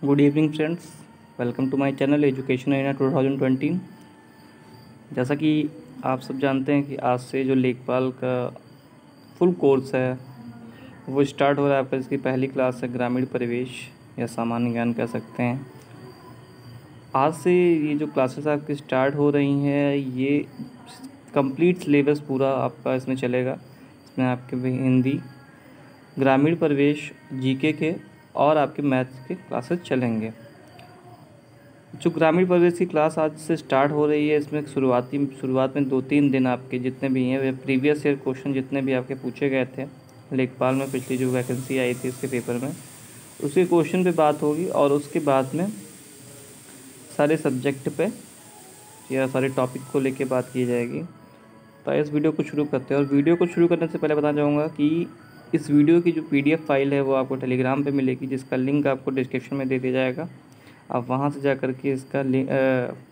Good evening friends, welcome to my channel education area 2020। जैसा कि आप सब जानते हैं कि आज से जो लेखपाल का फुल कोर्स है वो स्टार्ट हो रहा है। आपका इसकी पहली क्लास है ग्रामीण परिवेश या सामान्य ज्ञान कह सकते हैं। आज से ये जो क्लासेस आपकी स्टार्ट हो रही हैं ये कंप्लीट सिलेबस पूरा आपका इसमें चलेगा। इसमें आपके भी हिंदी, ग्रामीण परिवेश, जीके के और आपके मैथ्स के क्लासेस चलेंगे। जो ग्रामीण परिवेश की क्लास आज से स्टार्ट हो रही है, इसमें शुरुआत में 2-3 दिन आपके जितने भी हैं वे प्रीवियस ईयर क्वेश्चन जितने भी आपके पूछे गए थे लेखपाल में, पिछली जो वैकेंसी आई थी इसके पेपर में, उसके क्वेश्चन पे बात होगी और उसके बाद में सारे सब्जेक्ट पे या सारे टॉपिक को लेके बात की जाएगी। तो इस वीडियो को शुरू करते हैं। और वीडियो को शुरू करने से पहले बताना चाहूँगा कि इस वीडियो की जो PDF फाइल है वो आपको टेलीग्राम पे मिलेगी, जिसका लिंक आपको डिस्क्रिप्शन में दे दिया जाएगा। आप वहाँ से जा कर के इसका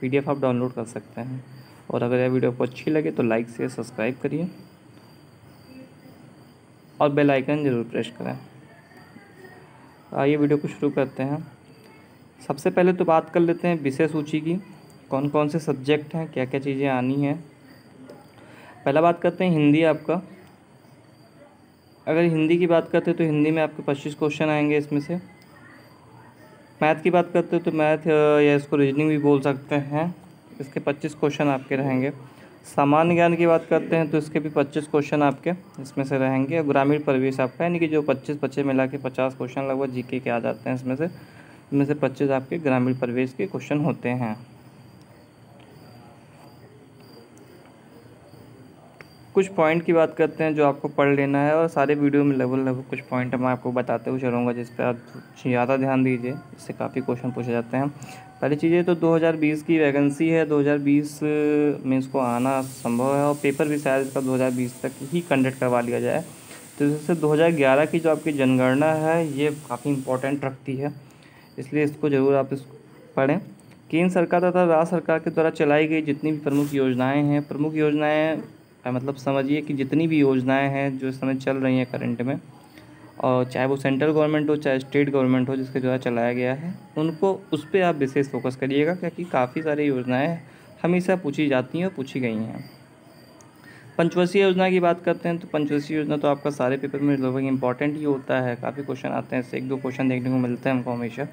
PDF आप डाउनलोड कर सकते हैं। और अगर यह वीडियो आपको अच्छी लगे तो लाइक से सब्सक्राइब करिए और बेल आइकन ज़रूर प्रेस करें। आइए वीडियो को शुरू करते हैं। सबसे पहले तो बात कर लेते हैं विषय सूची की, कौन कौन से सब्जेक्ट हैं, क्या क्या चीज़ें आनी हैं। पहला बात करते हैं हिंदी आपका। अगर हिंदी की बात करते हैं तो हिंदी में आपके 25 क्वेश्चन आएंगे इसमें से। मैथ की बात करते हैं तो मैथ या इसको रीजनिंग भी बोल सकते हैं, इसके 25 क्वेश्चन आपके रहेंगे। सामान्य ज्ञान की बात करते हैं तो इसके भी 25 क्वेश्चन आपके इसमें से रहेंगे। और ग्रामीण परिवेश आपका यानी कि जो 25 मिला के 50 क्वेश्चन लगभग जीके के आ जाते हैं इसमें से 25 आपके ग्रामीण परिवेश के क्वेश्चन होते हैं। कुछ पॉइंट की बात करते हैं जो आपको पढ़ लेना है, और सारे वीडियो में लेवल कुछ पॉइंट मैं आपको बताते हुए चलूँगा जिस पर आप ज़्यादा ध्यान दीजिए, इससे काफ़ी क्वेश्चन पूछे जाते हैं। पहली चीज़ तो 2020 की वैकेंसी है, 2020 में इसको आना संभव है और पेपर भी शायद इसका 2020 तक ही कंडक्ट करवा लिया जाए। तो इससे 2011 की जो आपकी जनगणना है ये काफ़ी इंपॉर्टेंट रखती है, इसलिए इसको ज़रूर आप पढ़ें। केंद्र सरकार तथा राज्य सरकार के द्वारा चलाई गई जितनी भी प्रमुख योजनाएँ हैं, मतलब समझिए कि जितनी भी योजनाएं हैं जो इस समय चल रही हैं करंट में, और चाहे वो सेंट्रल गवर्नमेंट हो चाहे स्टेट गवर्नमेंट हो जिसके द्वारा चलाया गया है, उनको उस पर आप विशेष फोकस करिएगा, क्योंकि काफ़ी सारी योजनाएं हमेशा पूछी जाती हैं और पूछी गई हैं। पंचवर्षीय योजना की बात करते हैं तो पंचवर्षीय योजना तो आपका सारे पेपर में लगभग इंपॉर्टेंट ही होता है, काफ़ी क्वेश्चन आते हैं, इससे 1-2 क्वेश्चन देखने को मिलते हैं हमको हमेशा।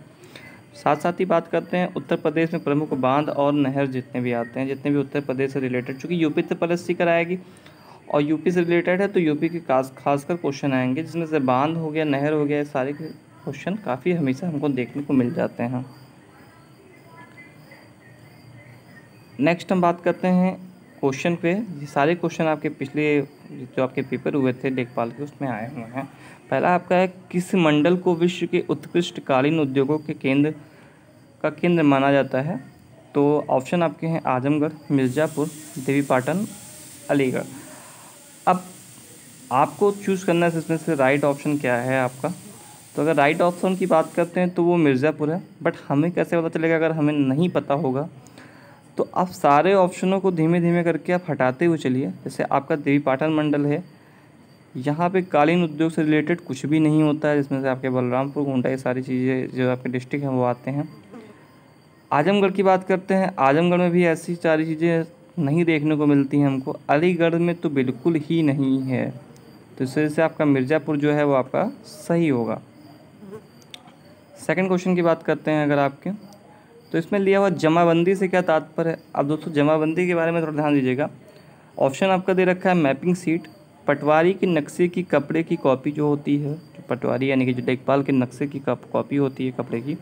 साथ ही बात करते हैं उत्तर प्रदेश में प्रमुख बांध और नहर जितने भी आते हैं, जितने भी उत्तर प्रदेश से रिलेटेड, चूँकि यूपी से पॉलिसी कराएगी और यूपी से रिलेटेड है तो यूपी के खासकर क्वेश्चन आएंगे, जिसमें से बांध हो गया, नहर हो गया, सारे क्वेश्चन काफ़ी हमेशा हमको देखने को मिल जाते हैं। नेक्स्ट हम बात करते हैं क्वेश्चन पे। ये सारे क्वेश्चन आपके पिछले जो आपके पेपर हुए थे लेखपाल के उसमें आए हुए हैं। पहला आपका है, किस मंडल को विश्व के उत्कृष्ट कालीन उद्योगों के केंद्र माना जाता है? तो ऑप्शन आपके हैं आजमगढ़, मिर्ज़ापुर, देवीपाटन, अलीगढ़। अब आपको चूज़ करना है इसमें से राइट ऑप्शन क्या है आपका। तो अगर राइट ऑप्शन की बात करते हैं तो वो मिर्ज़ापुर है, बट हमें कैसे पता चलेगा अगर हमें नहीं पता होगा? तो आप सारे ऑप्शनों को धीमे धीमे करके आप हटाते हुए चलिए। जैसे आपका देवीपाटन मंडल है, यहाँ पे कालीन उद्योग से रिलेटेड कुछ भी नहीं होता है, जिसमें से आपके बलरामपुर, गोंडा, ये सारी चीज़ें जो आपके डिस्ट्रिक्ट हैं वो आते हैं। आजमगढ़ की बात करते हैं, आजमगढ़ में भी ऐसी सारी चीज़ें नहीं देखने को मिलती हैं हमको। अलीगढ़ में तो बिल्कुल ही नहीं है, तो इस वजह से आपका मिर्ज़ापुर जो है वो आपका सही होगा। सेकंड क्वेश्चन की बात करते हैं अगर आपके, तो इसमें लिया हुआ जमाबंदी से क्या तात्पर्य है? अब दोस्तों जमाबंदी के बारे में थोड़ा ध्यान दीजिएगा। ऑप्शन आपका दे रखा है मैपिंग सीट, पटवारी के नक्शे की कपड़े की कॉपी जो होती है, जो पटवारी यानी कि जो लेखपाल के नक्शे की कॉपी होती है कपड़े की,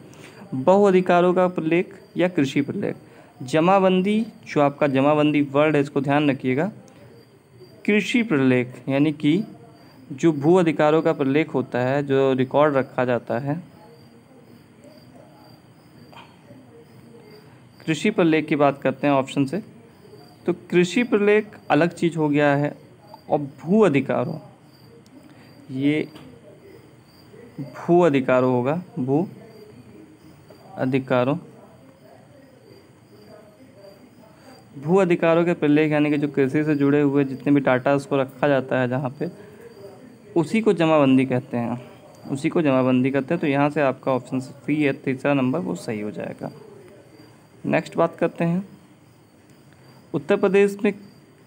बहुअधिकारों का प्रलेख या कृषि प्रलेख। जमाबंदी, जो आपका जमाबंदी वर्ड है इसको ध्यान रखिएगा, कृषि प्रलेख यानी कि जो भू अधिकारों का प्रलेख होता है, जो रिकॉर्ड रखा जाता है, कृषि प्रलेख की बात करते हैं ऑप्शन से, तो कृषि प्रलेख अलग चीज़ हो गया है। और भू अधिकारों, ये भू अधिकारों होगा, भू अधिकारों के प्रलेख यानी कि जो कृषि से जुड़े हुए जितने भी डाटा उसको रखा जाता है जहाँ पे, उसी को जमाबंदी कहते हैं। उसी को जमाबंदी करते हैं। तो यहाँ से आपका ऑप्शन सी है, तीसरा नंबर वो सही हो जाएगा। नेक्स्ट बात करते हैं, उत्तर प्रदेश में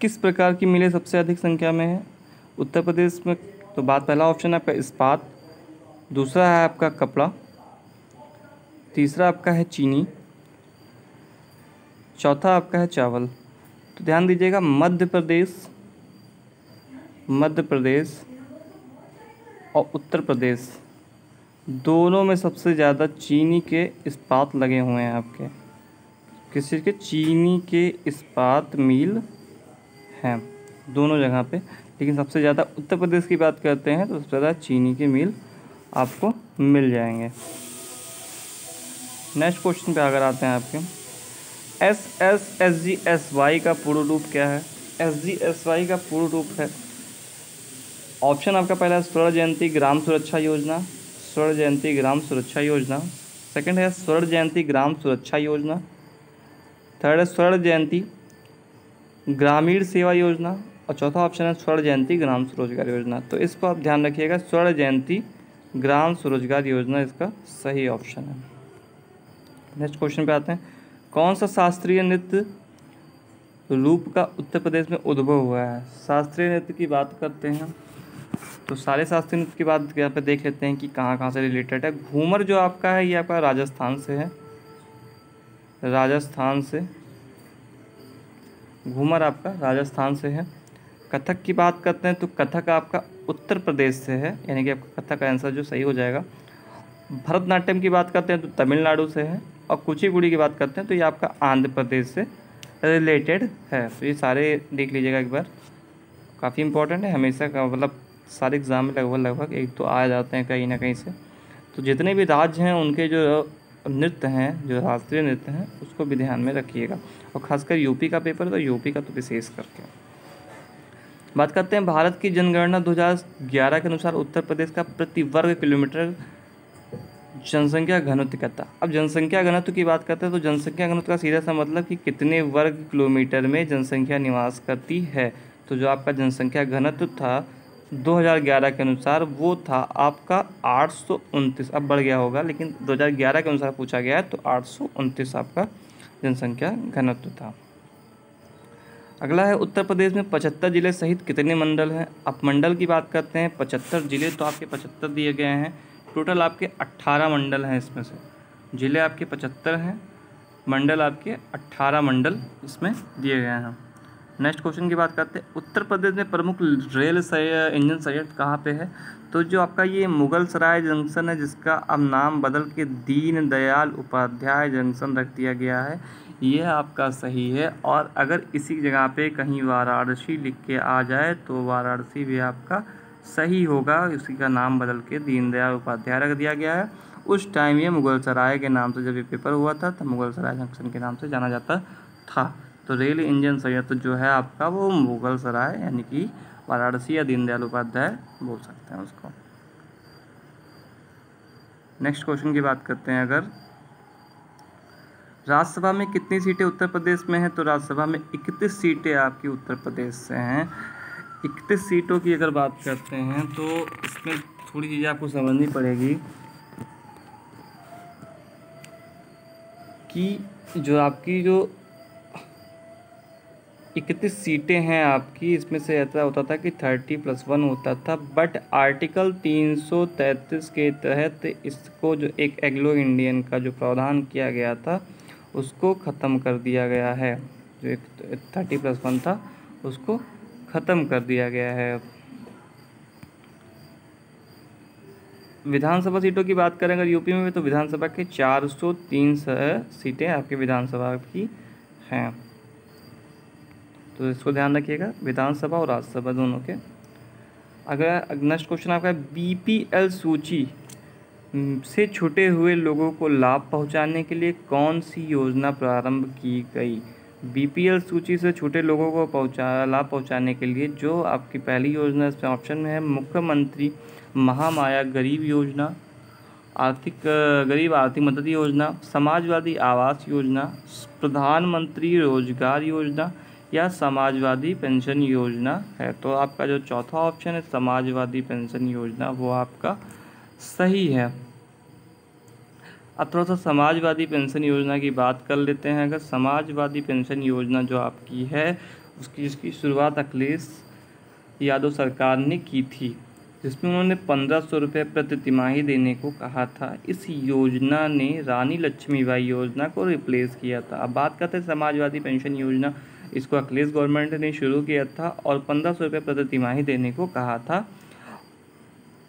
किस प्रकार की मिलें सबसे अधिक संख्या में है। उत्तर प्रदेश में तो पहला ऑप्शन है आपका इस्पात, दूसरा है आपका कपड़ा, तीसरा आपका है चीनी, चौथा आपका है चावल। तो ध्यान दीजिएगा, मध्य प्रदेश और उत्तर प्रदेश दोनों में सबसे ज़्यादा चीनी के इस्पात लगे हुए हैं आपके। किस चीज़ के? चीनी के इस्पात मिल हैं दोनों जगह पे, लेकिन सबसे ज़्यादा उत्तर प्रदेश की बात करते हैं तो सबसे ज़्यादा चीनी के मिल आपको मिल जाएंगे। नेक्स्ट क्वेश्चन पे अगर आते हैं आपके, SSSGSY का पूर्ण रूप क्या है। SGSY का पूर्ण रूप है, ऑप्शन आपका पहला है स्वर्ण जयंती ग्राम सुरक्षा योजना, स्वर्ण जयंती ग्राम सुरक्षा योजना। सेकंड है स्वर्ण जयंती ग्राम सुरक्षा योजना। थर्ड है स्वर्ण जयंती ग्रामीण सेवा योजना। और चौथा ऑप्शन है स्वर्ण जयंती ग्राम स्वरोजगार योजना। तो इसको आप ध्यान रखिएगा, स्वर्ण जयंती ग्राम स्वरोजगार योजना इसका सही ऑप्शन है। नेक्स्ट क्वेश्चन पे आते हैं, कौन सा शास्त्रीय नृत्य रूप का उत्तर प्रदेश में उद्भव हुआ है। शास्त्रीय नृत्य की बात करते हैं तो सारे शास्त्रीय नृत्य की बात यहाँ पे देख लेते हैं कि कहाँ से रिलेटेड है। घूमर जो आपका है ये आपका राजस्थान से है, घूमर आपका राजस्थान से है। कथक की बात करते हैं तो कथक आपका उत्तर प्रदेश से है, यानी कि आपका कथक का आंसर जो सही हो जाएगा। भरतनाट्यम की बात करते हैं तो तमिलनाडु से है। और कुचिपुड़ी की बात करते हैं तो ये आपका आंध्र प्रदेश से रिलेटेड है। तो ये सारे देख लीजिएगा एक बार, काफ़ी इंपॉर्टेंट है, हमेशा का मतलब सारे एग्ज़ाम में लगभग एक तो आ जाते हैं कहीं ना कहीं से। तो जितने भी राज्य हैं उनके जो नृत्य हैं, जो शास्त्रीय नृत्य हैं, उसको भी ध्यान में रखिएगा। और खासकर यूपी का पेपर, तो यूपी का तो विशेष करके बात करते हैं। भारत की जनगणना 2011 के अनुसार उत्तर प्रदेश का प्रति वर्ग किलोमीटर जनसंख्या घनत्व क्या था। अब जनसंख्या घनत्व की बात करते हैं तो जनसंख्या घनत्व का सीधा सा मतलब कि कितने वर्ग किलोमीटर में जनसंख्या निवास करती है। तो जो आपका जनसंख्या घनत्व था 2011 के अनुसार वो था आपका 829। अब बढ़ गया होगा, लेकिन 2011 के अनुसार पूछा गया है तो 829 आपका जनसंख्या घनत्व था। अगला है, उत्तर प्रदेश में 75 जिले सहित कितने मंडल हैं। अब मंडल की बात करते हैं, 75 जिले तो आपके 75 दिए गए हैं, टोटल आपके 18 मंडल हैं। इसमें से जिले आपके 75 हैं, मंडल आपके 18 मंडल इसमें दिए गए हैं। नेक्स्ट क्वेश्चन की बात करते हैं, उत्तर प्रदेश में प्रमुख रेल इंजन संयंत्र कहाँ पे है। तो जो आपका ये मुगल सराय जंक्शन है, जिसका अब नाम बदल के दीन दयाल उपाध्याय जंक्शन रख दिया गया है, ये आपका सही है। और अगर इसी जगह पे कहीं वाराणसी लिख के आ जाए तो वाराणसी भी आपका सही होगा। उसी का नाम बदल के दीनदयाल उपाध्याय रख दिया गया है। उस टाइम ये मुगल सराय के नाम से जब ये पेपर हुआ था तब मुगल सराय जंक्शन के नाम से जाना जाता था। तो रेल इंजन संयंत्र जो है आपका वो मुगल सराय यानी कि वाराणसी या दीनदयाल उपाध्याय बोल सकते हैं उसको। नेक्स्ट क्वेश्चन की बात करते हैं, अगर राज्यसभा में कितनी सीटें उत्तर प्रदेश में हैं। तो राज्यसभा में 31 सीटें आपकी उत्तर प्रदेश से हैं। 31 सीटों की अगर बात करते हैं तो इसमें थोड़ी चीज़ें आपको समझनी पड़ेगी कि जो आपकी जो 31 सीटें हैं आपकी, इसमें से ऐसा होता था कि 30+1 होता था, बट आर्टिकल 333 के तहत इसको जो एक एंग्लो इंडियन का जो प्रावधान किया गया था उसको ख़त्म कर दिया गया है। जो एक 30+1 था उसको ख़त्म कर दिया गया है। विधानसभा सीटों की बात करें अगर यूपी में तो विधानसभा के 403 सीटें आपके विधानसभा की हैं। तो इसको ध्यान रखिएगा, विधानसभा और राज्यसभा दोनों के। अगर नेक्स्ट क्वेश्चन आपका BPL सूची से छूटे हुए लोगों को लाभ पहुंचाने के लिए कौन सी योजना प्रारंभ की गई। BPL सूची से छूटे लोगों को लाभ पहुंचाने के लिए जो आपकी पहली योजना इसमें ऑप्शन में है, मुख्यमंत्री महामाया गरीब योजना, गरीब आर्थिक मदद योजना, समाजवादी आवास योजना, प्रधानमंत्री रोजगार योजना या समाजवादी पेंशन योजना है। तो आपका जो चौथा ऑप्शन है समाजवादी पेंशन योजना वो आपका सही है। अब थोड़ा सा समाजवादी पेंशन योजना की बात कर लेते हैं। अगर समाजवादी पेंशन योजना जो आपकी है इसकी शुरुआत अखिलेश यादव सरकार ने की थी, जिसमें उन्होंने 1500 रुपये प्रति तिमाही देने को कहा था। इस योजना ने रानी लक्ष्मीबाई योजना को रिप्लेस किया था। अब बात करते हैं समाजवादी पेंशन योजना, इसको अखिलेश गवर्नमेंट ने शुरू किया था और 1500 रुपये प्रति तिमाही देने को कहा था।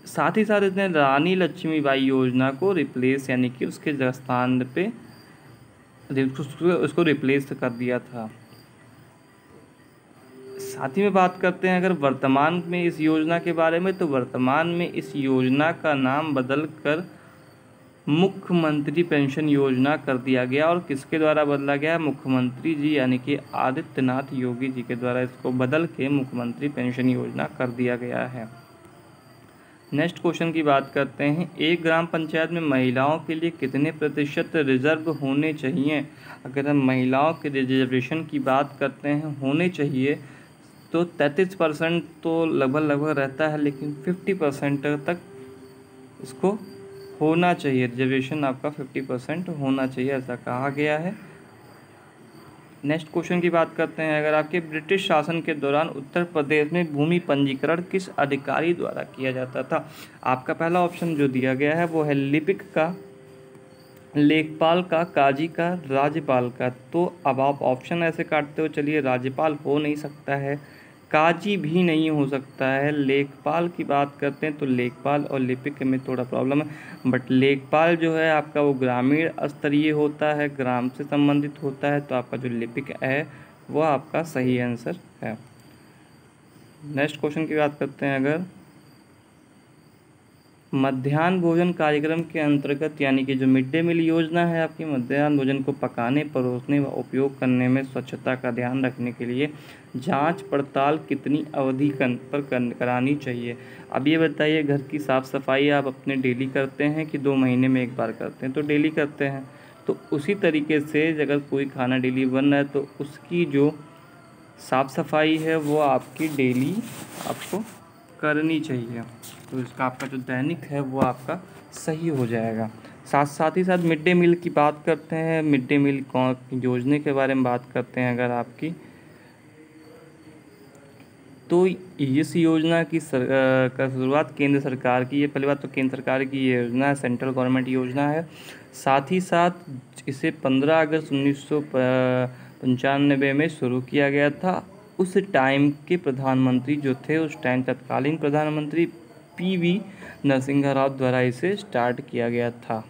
साथ ही साथ इसने रानी लक्ष्मीबाई योजना को रिप्लेस यानी कि उसके स्थान पे उसको रिप्लेस कर दिया था। साथ ही में बात करते हैं अगर वर्तमान में इस योजना के बारे में, तो वर्तमान में इस योजना का नाम बदल कर मुख्यमंत्री पेंशन योजना कर दिया गया। और किसके द्वारा बदला गया? मुख्यमंत्री जी यानी कि आदित्यनाथ योगी जी के द्वारा इसको बदल के मुख्यमंत्री पेंशन योजना कर दिया गया है। नेक्स्ट क्वेश्चन की बात करते हैं। एक ग्राम पंचायत में महिलाओं के लिए कितने प्रतिशत रिजर्व होने चाहिए? अगर हम महिलाओं के रिजर्वेशन की बात करते हैं होने चाहिए तो 33% तो लगभग रहता है, लेकिन 50% तक इसको होना चाहिए। रिजर्वेशन आपका 50% होना चाहिए, ऐसा कहा गया है। नेक्स्ट क्वेश्चन की बात करते हैं। अगर आपके ब्रिटिश शासन के दौरान उत्तर प्रदेश में भूमि पंजीकरण किस अधिकारी द्वारा किया जाता था? आपका पहला ऑप्शन जो दिया गया है वो है लिपिक का, लेखपाल का, काजी का, राज्यपाल का। तो अब आप ऑप्शन ऐसे काटते हो, चलिए राज्यपाल हो नहीं सकता है, काजी भी नहीं हो सकता है, लेखपाल की बात करते हैं तो लेखपाल और लिपिक में थोड़ा प्रॉब्लम है, बट लेखपाल जो है आपका वो ग्रामीण स्तरीय होता है, ग्राम से संबंधित होता है, तो आपका जो लिपिक है वो आपका सही आंसर है। नेक्स्ट क्वेश्चन की बात करते हैं। अगर मध्याह्न भोजन कार्यक्रम के अंतर्गत यानी कि जो मिड डे मील योजना है आपकी, मध्याह्न भोजन को पकाने, परोसने व उपयोग करने में स्वच्छता का ध्यान रखने के लिए जांच पड़ताल कितनी अवधि पर करानी चाहिए? अब ये बताइए, घर की साफ़ सफाई आप अपने डेली करते हैं कि 2 महीने में एक बार करते हैं? तो डेली करते हैं। तो उसी तरीके से अगर कोई खाना डेली बन रहा है तो उसकी जो साफ़ सफाई है वो आपकी डेली आपको करनी चाहिए, तो इसका आपका जो दैनिक है वो आपका सही हो जाएगा। साथ ही साथ मिड डे मील की बात करते हैं। मिड डे मील योजना के बारे में बात करते हैं अगर आपकी, तो इस योजना की का शुरुआत केंद्र सरकार की है। पहली बात तो केंद्र सरकार की ये योजना है, सेंट्रल गवर्नमेंट योजना है। साथ ही साथ इसे 15 अगस्त 1995 में शुरू किया गया था। उस टाइम के प्रधानमंत्री जो थे, उस टाइम तत्कालीन प्रधानमंत्री PV नरसिम्हा राव द्वारा इसे स्टार्ट किया गया था।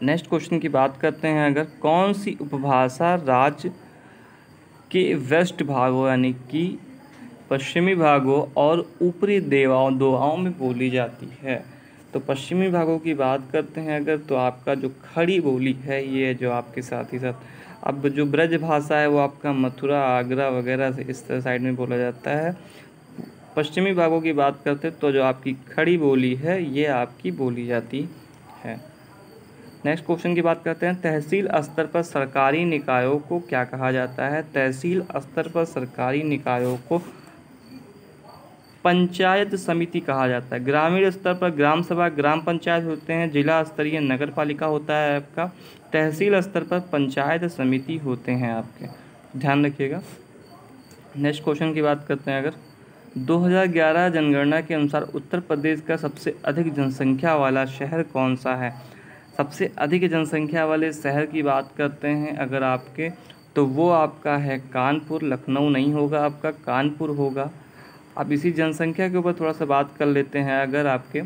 नेक्स्ट क्वेश्चन की बात करते हैं। अगर कौन सी उपभाषा राज्य के वेस्ट भागों यानी कि पश्चिमी भागों और ऊपरी दोआओं में बोली जाती है? तो पश्चिमी भागों की बात करते हैं अगर, तो आपका जो खड़ी बोली है ये जो आपके साथ ही साथ अब जो ब्रज भाषा है वो आपका मथुरा, आगरा वगैरह से इस साइड में बोला जाता है। पश्चिमी भागों की बात करते हैं तो जो आपकी खड़ी बोली है ये आपकी बोली जाती है। नेक्स्ट क्वेश्चन की बात करते हैं। तहसील स्तर पर सरकारी निकायों को क्या कहा जाता है? तहसील स्तर पर सरकारी निकायों को पंचायत समिति कहा जाता है। ग्रामीण स्तर पर ग्राम सभा, ग्राम पंचायत होते हैं। जिला स्तरीय नगर पालिका होता है आपका। तहसील स्तर पर पंचायत समिति होते हैं आपके, ध्यान रखिएगा। नेक्स्ट क्वेश्चन की बात करते हैं। अगर 2011 जनगणना के अनुसार उत्तर प्रदेश का सबसे अधिक जनसंख्या वाला शहर कौन सा है? सबसे अधिक जनसंख्या वाले शहर की बात करते हैं अगर आपके, तो वो आपका है कानपुर। लखनऊ नहीं होगा आपका, कानपुर होगा। अब इसी जनसंख्या के ऊपर थोड़ा सा बात कर लेते हैं अगर आपके,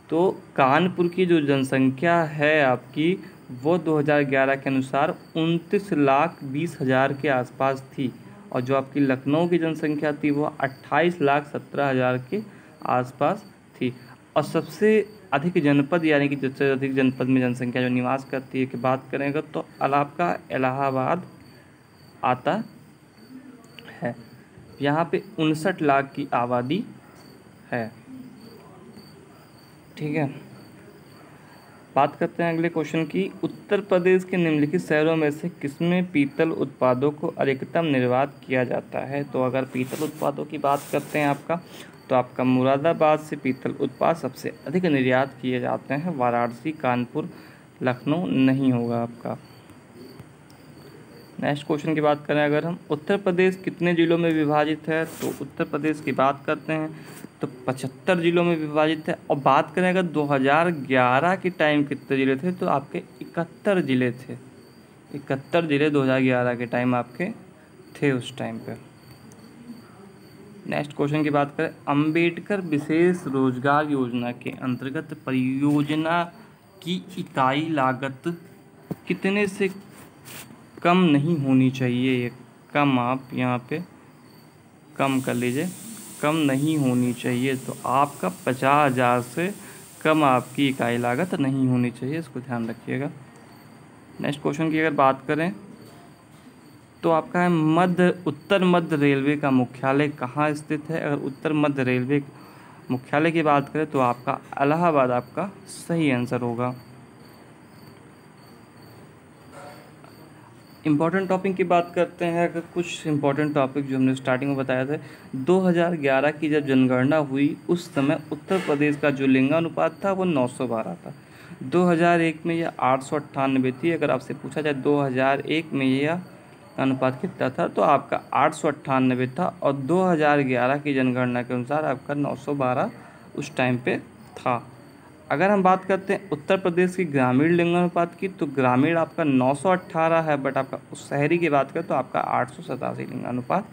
तो कानपुर की जो जनसंख्या है आपकी वो 2011 के अनुसार 29,20,000 के आसपास थी, और जो आपकी लखनऊ की जनसंख्या थी वो 28,17,000 के आसपास थी। और सबसे अधिक जनपद यानी कि सबसे अधिक जनपद में जनसंख्या जो निवास करती है की बात करेंगे तो आपका इलाहाबाद आता है। यहाँ पे 59 लाख की आबादी है। ठीक है, बात करते हैं अगले क्वेश्चन की। उत्तर प्रदेश के निम्नलिखित शहरों में से किसमें पीतल उत्पादों को अधिकतम निर्यात किया जाता है? तो अगर पीतल उत्पादों की बात करते हैं आपका, तो आपका मुरादाबाद से पीतल उत्पाद सबसे अधिक निर्यात किए जाते हैं। वाराणसी, कानपुर, लखनऊ नहीं होगा आपका। नेक्स्ट क्वेश्चन की बात करें अगर हम, उत्तर प्रदेश कितने ज़िलों में विभाजित है, तो उत्तर प्रदेश की बात करते हैं तो 75 ज़िलों में विभाजित है। और बात करें अगर 2011 के टाइम कितने ज़िले थे, तो आपके 71 ज़िले थे। 71 ज़िले 2011 के टाइम आपके थे उस टाइम पे। नेक्स्ट क्वेश्चन की बात करें, अंबेडकर विशेष रोजगार योजना के अंतर्गत परियोजना की इकाई लागत कितने से कम नहीं होनी चाहिए। ये कम आप यहाँ पे कम कर लीजिए, कम नहीं होनी चाहिए। तो आपका 50,000 से कम आपकी इकाई लागत नहीं होनी चाहिए, इसको ध्यान रखिएगा। नेक्स्ट क्वेश्चन की अगर बात करें तो आपका है उत्तर मध्य रेलवे का मुख्यालय कहाँ स्थित है। अगर उत्तर मध्य रेलवे मुख्यालय की बात करें तो आपका इलाहाबाद आपका सही आंसर होगा। इम्पॉर्टेंट टॉपिक की बात करते हैं अगर, कुछ इम्पॉर्टेंट टॉपिक जो हमने स्टार्टिंग में बताया था। 2011 की जब जनगणना हुई उस समय उत्तर प्रदेश का जो लिंगानुपात था वो 912 था। 2001 में यह 898 थी। अगर आपसे पूछा जाए 2001 में यह अनुपात कितना था, तो आपका 898 था। और 2011 की जनगणना के अनुसार आपका 912 उस टाइम पे था। अगर हम बात करते हैं उत्तर प्रदेश की ग्रामीण लिंगानुपात की, तो ग्रामीण आपका 918 है, बट आपका उस शहरी की बात करें तो आपका 887 लिंगानुपात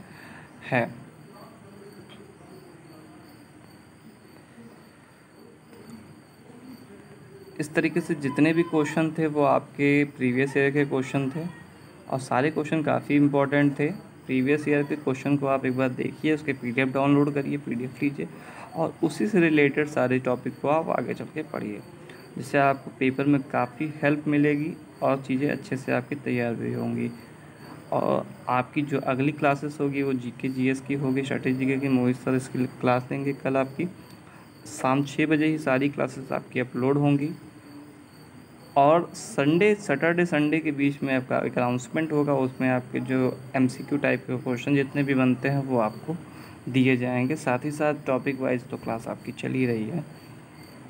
है। इस तरीके से जितने भी क्वेश्चन थे वो आपके प्रीवियस ईयर के क्वेश्चन थे और सारे क्वेश्चन काफ़ी इंपॉर्टेंट थे। प्रीवियस ईयर के क्वेश्चन को आप एक बार देखिए, उसके PDF डाउनलोड करिए, PDF लीजिए और उसी से रिलेटेड सारे टॉपिक को आप आगे चल के पढ़िए, जिससे आपको पेपर में काफ़ी हेल्प मिलेगी और चीज़ें अच्छे से आपकी तैयार भी होंगी। और आपकी जो अगली क्लासेस होगी वो GK GS की होगी। स्ट्रैटेजी की मोहित सर इसकी क्लास देंगे कल आपकी शाम 6 बजे ही सारी क्लासेस आपकी अपलोड होंगी। और सैटरडे संडे के बीच में आपका एक अनाउंसमेंट होगा, उसमें आपके जो MCQ टाइप के क्वेश्चन जितने भी बनते हैं वो आपको दिए जाएंगे। साथ ही साथ टॉपिक वाइज तो क्लास आपकी चल ही रही है।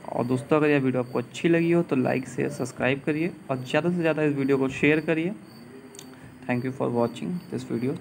और दोस्तों अगर यह वीडियो आपको अच्छी लगी हो तो लाइक शेयर सब्सक्राइब करिए और ज़्यादा से ज़्यादा इस वीडियो को शेयर करिए। Thank you for watching this video.